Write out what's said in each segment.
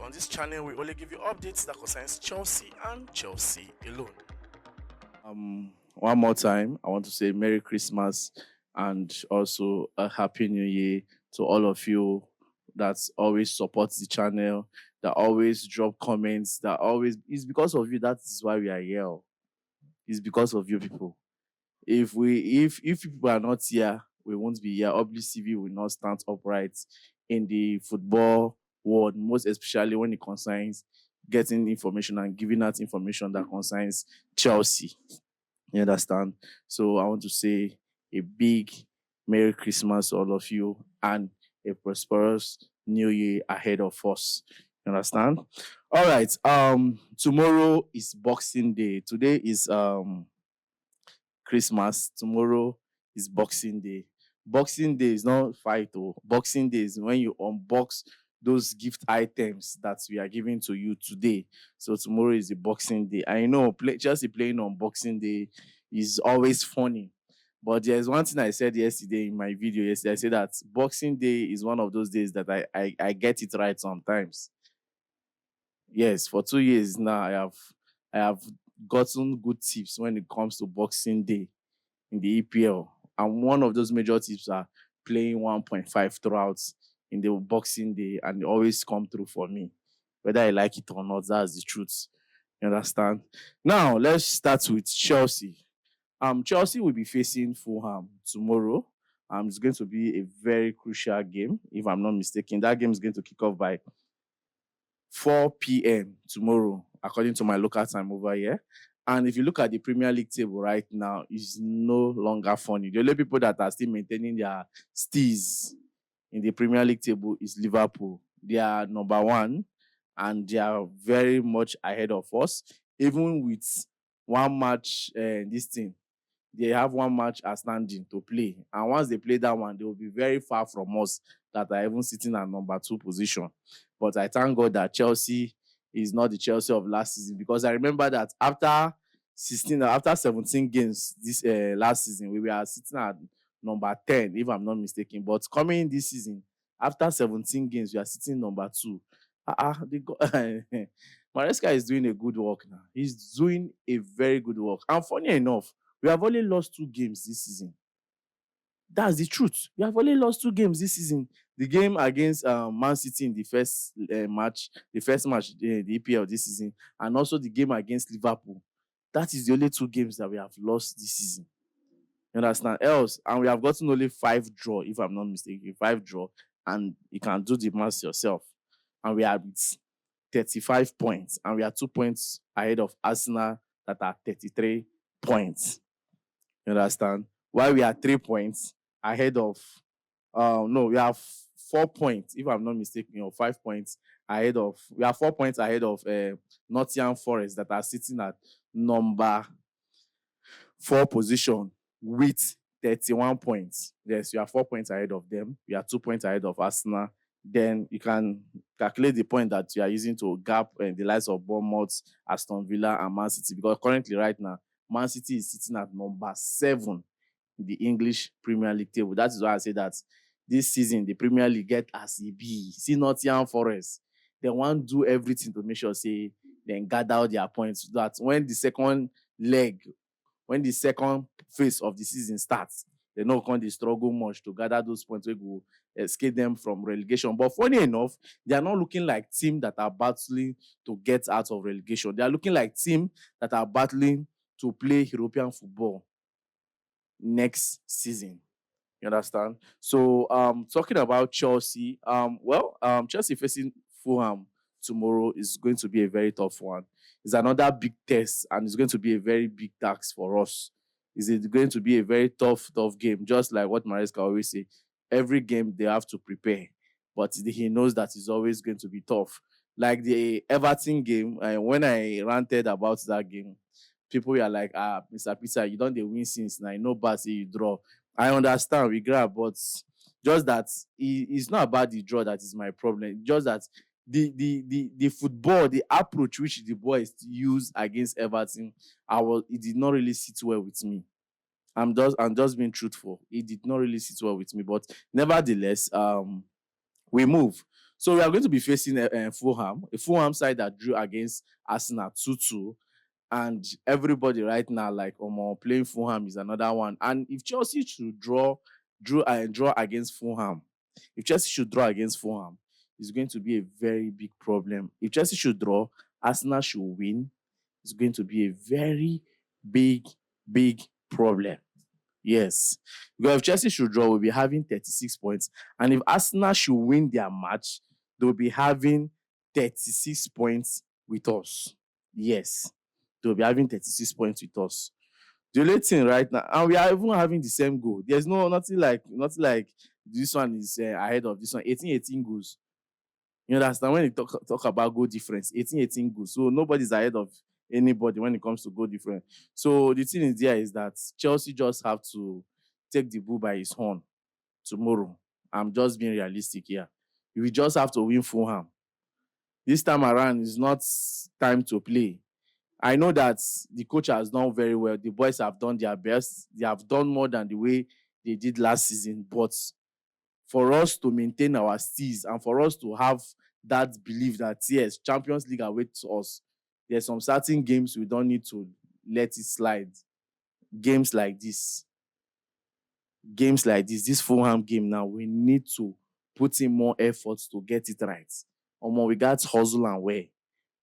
on this channel, we only give you updates that concerns Chelsea and Chelsea alone. One more time, I want to say Merry Christmas and also a Happy New Year to all of you that always support the channel, that always drop comments, that always, it's because of you. That is why we are here. It's because of you people. If people are not here, we won't be here. Obviously, we will not stand upright in the football world, most especially when it concerns getting information and giving out information that concerns Chelsea. You understand? So I want to say a big Merry Christmas to all of you and a prosperous New Year ahead of us. You understand? All right. Tomorrow is Boxing Day. Today is Christmas. Tomorrow is Boxing Day. Boxing Day is not fight. Oh, Boxing Day is when you unbox those gift items that we are giving to you today. So tomorrow is the Boxing Day. I know Chelsea playing on Boxing Day is always funny. But there's one thing I said yesterday in my video yesterday. I said that Boxing Day is one of those days that I get it right sometimes. Yes, for 2 years now, I have gotten good tips when it comes to Boxing Day in the EPL. And one of those major tips are playing 1.5 throughout in the Boxing Day, and it always come through for me. Whether I like it or not, that's the truth. You understand? Now, let's start with Chelsea. Chelsea will be facing Fulham tomorrow. It's going to be a very crucial game, if I'm not mistaken. That game is going to kick off by 4 p.m. tomorrow, according to my local time over here. And if you look at the Premier League table right now, it's no longer funny. The only people that are still maintaining their steez in the Premier League table is Liverpool. They are number one, and they are very much ahead of us, even with one match, they have one match outstanding to play. And once they play that one, they will be very far from us that are even sitting at number 2 position. But I thank God that Chelsea is not the Chelsea of last season, because I remember that after 17 games this last season, we were sitting at number 10, if I'm not mistaken. But coming in this season, after 17 games, we are sitting number 2. Maresca is doing a good work now. He's doing a very good work. And funny enough, we have only lost 2 games this season. That's the truth. We have only lost 2 games this season. The game against Man City in the first match, the EPL this season, and also the game against Liverpool. That is the only 2 games that we have lost this season. You understand? Else, and we have gotten only 5 draw, if I'm not mistaken, 5 draw, and you can do the math yourself. And we are with 35 points, and we are 2 points ahead of Arsenal that are 33 points. You understand? While we are 3 points ahead of, we have 4 points, if I'm not mistaken, or 5 points ahead of, we are 4 points ahead of Nottingham Forest that are sitting at number 4 position with 31 points. Yes, we are 4 points ahead of them. We are 2 points ahead of Arsenal. Then you can calculate the point that you are using to gap the likes of Bournemouth, Aston Villa, and Man City. Because currently, right now, Man City is sitting at number 7 in the English Premier League table. That is why I say that this season, the Premier League get as it be. See Nottingham Forest. They want to do everything to make sure, say, then gather out their points. So that when the second phase of the season starts, they're not going to struggle much to gather those points. We will escape them from relegation. But funny enough, they are not looking like teams that are battling to get out of relegation. They are looking like teams that are battling to play European football next season. You understand? So, talking about Chelsea, Chelsea facing Fulham tomorrow is going to be a very tough one. It's another big test, and it's going to be a very big task for us. It's going to be a very tough game, just like what Maresca always say. Every game they have to prepare, but he knows that it's always going to be tough. Like the Everton game, when I ranted about that game, people were like, Mr. Peter, you don't win since now. No bad, say you draw. I understand, we grab, but just that it's not about the draw that is my problem. Just that the football, the approach which the boys use against Everton, it did not really sit well with me. I'm just being truthful. It did not really sit well with me, but nevertheless, we move. So we are going to be facing Fulham, a Fulham side that drew against Arsenal 2-2. And everybody right now, like playing Fulham is another one. And if Chelsea should draw against Fulham, if Chelsea should draw against Fulham, it's going to be a very big problem. If Chelsea should draw, Arsenal should win, it's going to be a very big, big problem. Yes. Because if Chelsea should draw, we'll be having 36 points. And if Arsenal should win their match, they'll be having 36 points with us. Yes. They'll be having 36 points with us. The only thing right now, and we are even having the same goal. There's nothing like this one is ahead of this one. 18-18 goals. You understand? When you talk about goal difference, 18-18 goals. So nobody's ahead of anybody when it comes to goal difference. So the thing is there is that Chelsea just have to take the bull by his horn tomorrow. I'm just being realistic here. We just have to win Fulham. This time around is not time to play. I know that the coach has done very well. The boys have done their best. They have done more than the way they did last season. But for us to maintain our steez and for us to have that belief that, yes, Champions League awaits us, there's some certain games we don't need to let it slide. Games like this, this Fulham game now, we need to put in more effort to get it right. We got hustle and wear.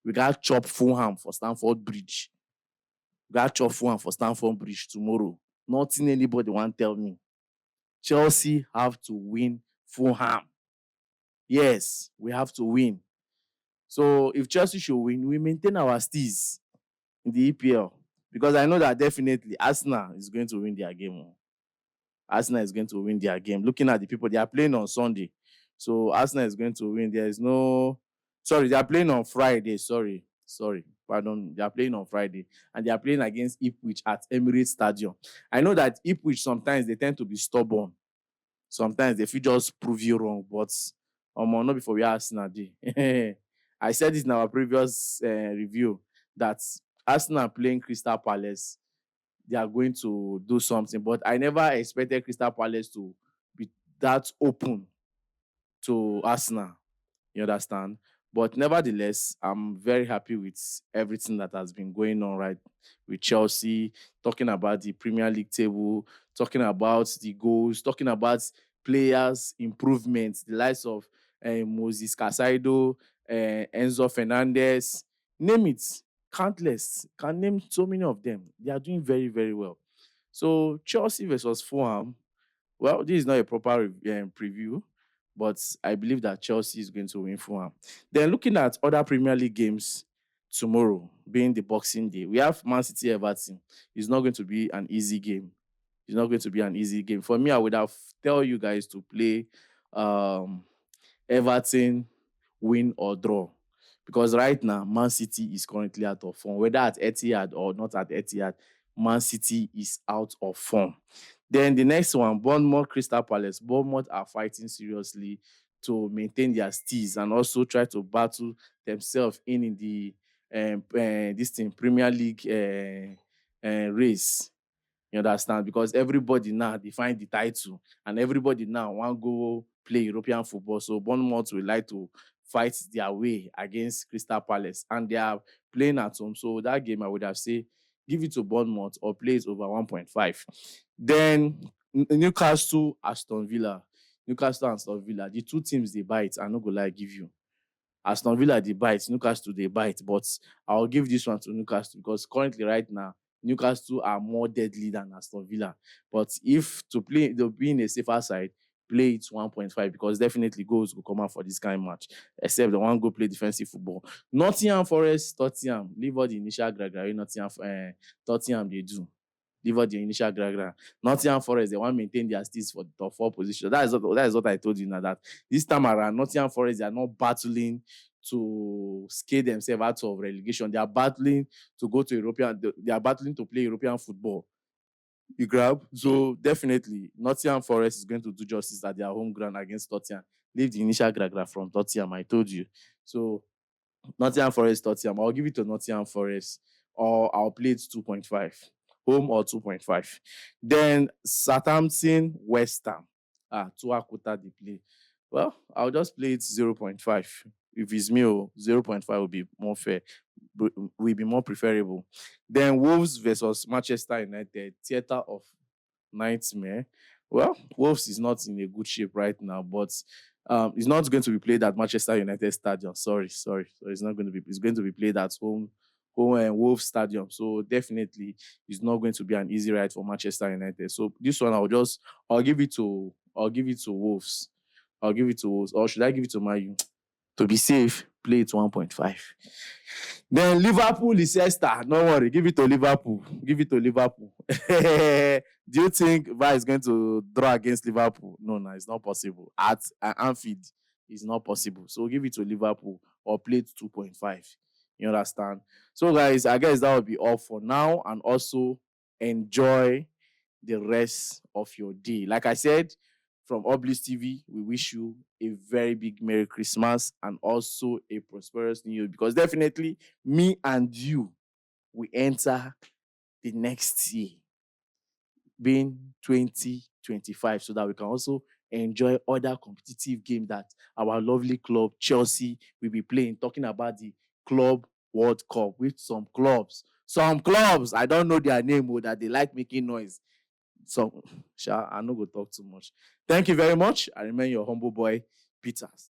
We got chop Fulham for Stamford Bridge. We got chop Fulham for Stamford Bridge tomorrow. Nothing anybody want tell me. Chelsea have to win Fulham. Yes, we have to win. So if Chelsea should win, we maintain our steez in the EPL. Because I know that definitely Arsenal is going to win their game. Arsenal is going to win their game. Looking at the people, they are playing on Sunday. So Arsenal is going to win. There is no... Sorry, they are playing on Friday. Pardon. They are playing on Friday. And they are playing against Ipswich at Emirates Stadium. I know that Ipswich sometimes they tend to be stubborn. Sometimes they feel just prove you wrong. But not before we are Arsenal day. I said this in our previous review that Arsenal playing Crystal Palace, they are going to do something. But I never expected Crystal Palace to be that open to Arsenal. You understand? But nevertheless, I'm very happy with everything that has been going on, right? With Chelsea, talking about the Premier League table, talking about the goals, talking about players' improvements, the likes of Moses Casaido, Enzo Fernandez, name it, countless. Can name so many of them. They are doing very, very well. So Chelsea versus Fulham, well, this is not a proper preview, but I believe that Chelsea is going to win Fulham. Then looking at other Premier League games tomorrow, being the Boxing Day, we have Man City Everton. It's not going to be an easy game. It's not going to be an easy game. For me, I would have tell you guys to play Everton win or draw. Because right now, Man City is currently out of form. Whether at Etihad or not at Etihad, Man City is out of form. Then the next one, Bournemouth, Crystal Palace. Bournemouth are fighting seriously to maintain their steez and also try to battle themselves in the Premier League race. You understand? Because everybody now they find the title and everybody now want go play European football. So Bournemouth will like to fight their way against Crystal Palace and they are playing at home. So that game I would have said give it to Bournemouth or play it over 1.5. Then Newcastle, Aston Villa. Newcastle and Aston Villa. The two teams they bite. I'm not gonna lie, give you. Aston Villa they bite, Newcastle they bite, but I'll give this one to Newcastle because currently right now Newcastle are more deadly than Aston Villa. But if to play, they'll be in a safer side, play it 1.5 because definitely goals will come out for this kind of match, except the one go play defensive football. Nottingham Forest, Tottenham, leave all the initial gragra, Tottenham they do. Leave out the initial gragra. Nottingham Forest, they want to maintain their steez for the top 4 position. That is what I told you now. That this time around, Nottingham Forest, they are not battling to scale themselves out of relegation. They are battling to go to European. They are battling to play European football. You grab. So definitely, Nottingham Forest is going to do justice at their home ground against Tottenham. Leave the initial gragra from Tottenham. I told you. So Nottingham Forest, Tottenham. I'll give it to Nottingham Forest, or I'll play it 2.5. Home or 2.5. Then Southampton, West Ham. Two quarter they play. Well, I'll just play it 0.5. If it's me, 0.5 will be more fair, will be more preferable. Then Wolves versus Manchester United, theater of nightmare. Well, Wolves is not in a good shape right now, but it's not going to be played at Manchester United Stadium. Sorry. So it's not going to be. It's going to be played at home and Wolves Stadium. So definitely, it's not going to be an easy ride for Manchester United. So this one, I'll give it to Wolves. I'll give it to Wolves, or should I give it to Man U? To be safe, play it 1.5. Then Liverpool Leicester. No worry, give it to Liverpool. Give it to Liverpool. Do you think VAR is going to draw against Liverpool? No, it's not possible. At Anfield, it's not possible. So give it to Liverpool or play it 2.5. You understand? So, guys, I guess that will be all for now. And also enjoy the rest of your day. Like I said, from Oblis TV, we wish you a very big Merry Christmas and also a prosperous New Year, because definitely me and you we enter the next year being 2025, so that we can also enjoy other competitive games that our lovely club Chelsea will be playing, talking about the Club World Cup with some clubs. Some clubs, I don't know their name, that they like making noise. So, I'm not going to talk too much. Thank you very much. I remain your humble boy, Peters.